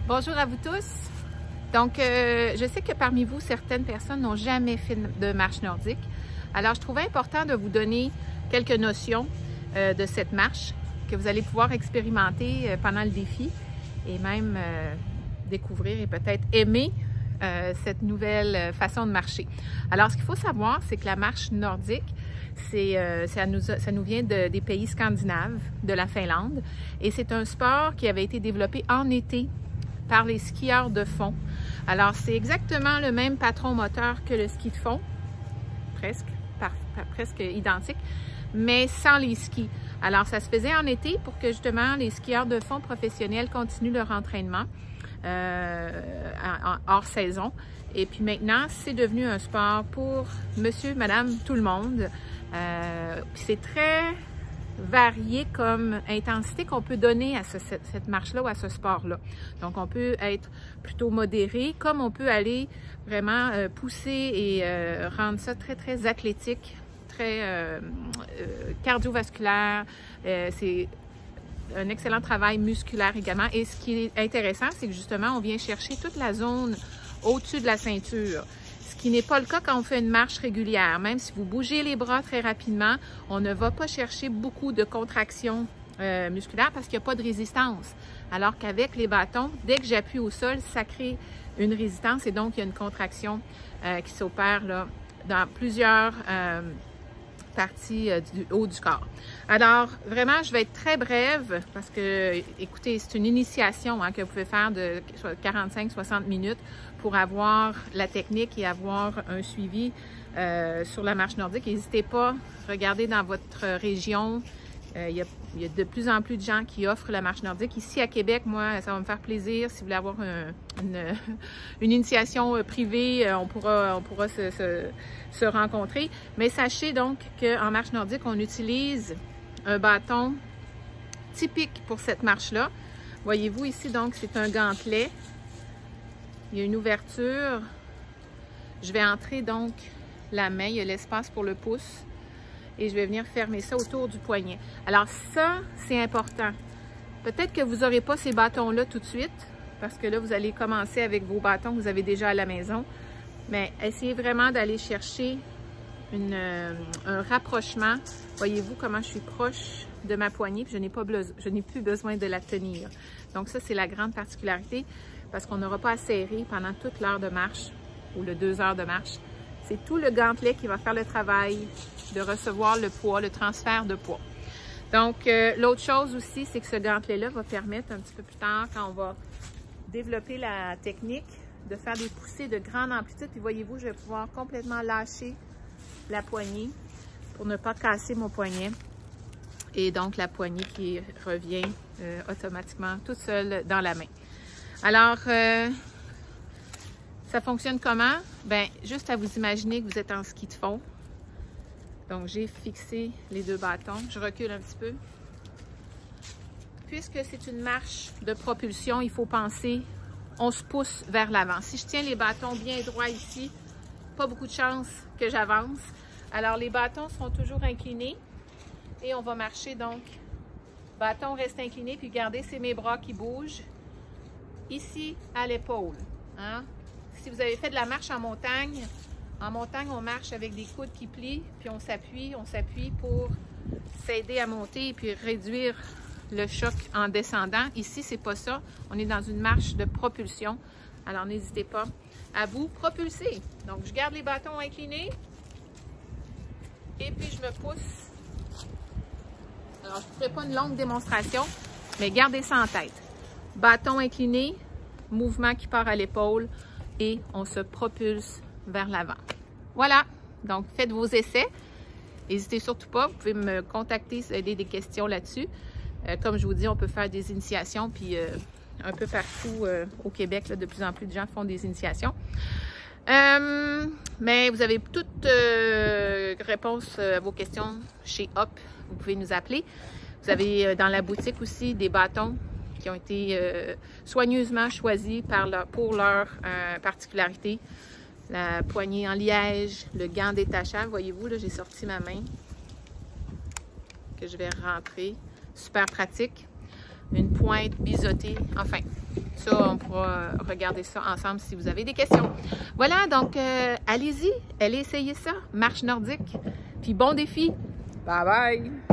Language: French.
Bonjour à vous tous. Donc, je sais que parmi vous, certaines personnes n'ont jamais fait de marche nordique. Alors, je trouvais important de vous donner quelques notions de cette marche que vous allez pouvoir expérimenter pendant le défi et même découvrir et peut-être aimer cette nouvelle façon de marcher. Alors, ce qu'il faut savoir, c'est que la marche nordique, ça nous vient des pays scandinaves, de la Finlande, et c'est un sport qui avait été développé en été par les skieurs de fond. Alors, c'est exactement le même patron moteur que le ski de fond, presque identique, mais sans les skis. Alors, ça se faisait en été pour que justement les skieurs de fond professionnels continuent leur entraînement hors saison. Et puis maintenant, c'est devenu un sport pour monsieur, madame, tout le monde. C'est très varié comme intensité qu'on peut donner à cette marche-là ou à ce sport-là. Donc, on peut être plutôt modéré, comme on peut aller vraiment pousser et rendre ça très, très athlétique, très cardiovasculaire. C'est un excellent travail musculaire également. Et ce qui est intéressant, c'est que justement, on vient chercher toute la zone au-dessus de la ceinture. Ce qui n'est pas le cas quand on fait une marche régulière. Même si vous bougez les bras très rapidement, on ne va pas chercher beaucoup de contractions musculaires parce qu'il n'y a pas de résistance. Alors qu'avec les bâtons, dès que j'appuie au sol, ça crée une résistance et donc il y a une contraction qui s'opère là dans plusieurs parties du haut du corps. Alors, vraiment, je vais être très brève parce que, écoutez, c'est une initiation que vous pouvez faire de 45-60 minutes pour avoir la technique et avoir un suivi sur la marche nordique. N'hésitez pas, regardez dans votre région. Il y a de plus en plus de gens qui offrent la marche nordique. Ici à Québec, moi, ça va me faire plaisir. Si vous voulez avoir une initiation privée, on pourra se rencontrer. Mais sachez donc qu'en marche nordique, on utilise un bâton typique pour cette marche-là. Voyez-vous ici, donc, c'est un gantelet. Il y a une ouverture. Je vais entrer donc la main. Il y a l'espace pour le pouce. Et je vais venir fermer ça autour du poignet. Alors ça, c'est important. Peut-être que vous n'aurez pas ces bâtons-là tout de suite, parce que là, vous allez commencer avec vos bâtons que vous avez déjà à la maison. Mais essayez vraiment d'aller chercher un rapprochement. Voyez-vous comment je suis proche de ma poignée, puis je n'ai plus besoin de la tenir. Donc ça, c'est la grande particularité, parce qu'on n'aura pas à serrer pendant toute l'heure de marche, ou le 2 heures de marche. C'est tout le gantelet qui va faire le travail de recevoir le poids, le transfert de poids. Donc, l'autre chose aussi, c'est que ce gantelet-là va permettre un petit peu plus tard, quand on va développer la technique, de faire des poussées de grande amplitude. Puis voyez-vous, je vais pouvoir complètement lâcher la poignée pour ne pas casser mon poignet. Et donc, la poignée qui revient automatiquement toute seule dans la main. Alors, ça fonctionne comment? Bien, juste à vous imaginer que vous êtes en ski de fond. Donc, j'ai fixé les deux bâtons. Je recule un petit peu. Puisque c'est une marche de propulsion, il faut penser, on se pousse vers l'avant. Si je tiens les bâtons bien droits ici, pas beaucoup de chance que j'avance. Alors, les bâtons seront toujours inclinés et on va marcher donc. Bâton reste incliné, puis regardez, c'est mes bras qui bougent. Ici, à l'épaule. Si vous avez fait de la marche en montagne, on marche avec des coudes qui plient, puis on s'appuie pour s'aider à monter et puis réduire le choc en descendant. Ici, c'est pas ça. On est dans une marche de propulsion. Alors, n'hésitez pas à vous propulser. Donc, je garde les bâtons inclinés et puis je me pousse. Alors, je ne ferai pas une longue démonstration, mais gardez ça en tête. Bâton incliné, mouvement qui part à l'épaule et on se propulse vers l'avant. Voilà, donc faites vos essais. N'hésitez surtout pas, vous pouvez me contacter si vous avez des questions là-dessus. Comme je vous dis, on peut faire des initiations, puis un peu partout au Québec, là, de plus en plus de gens font des initiations. Mais vous avez toute réponse à vos questions chez Hop, vous pouvez nous appeler. Vous avez dans la boutique aussi des bâtons qui ont été soigneusement choisis pour leur particularité. La poignée en liège, le gant détachable. Voyez-vous, là, j'ai sorti ma main que je vais rentrer. Super pratique. une pointe biseautée. Enfin, ça, on pourra regarder ça ensemble si vous avez des questions. Voilà, donc allez-y, allez essayer ça. Marche nordique. Puis bon défi. Bye bye!